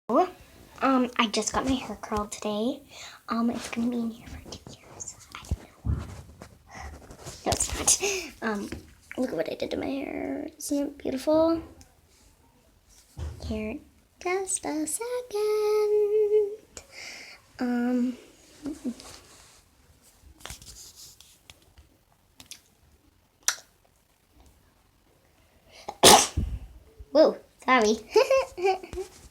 I just got my hair curled today. It's gonna be in here for 2 years. I don't know. No, it's not. Look at what I did to my hair. Isn't it beautiful? Here, just a second. Whoa, sorry.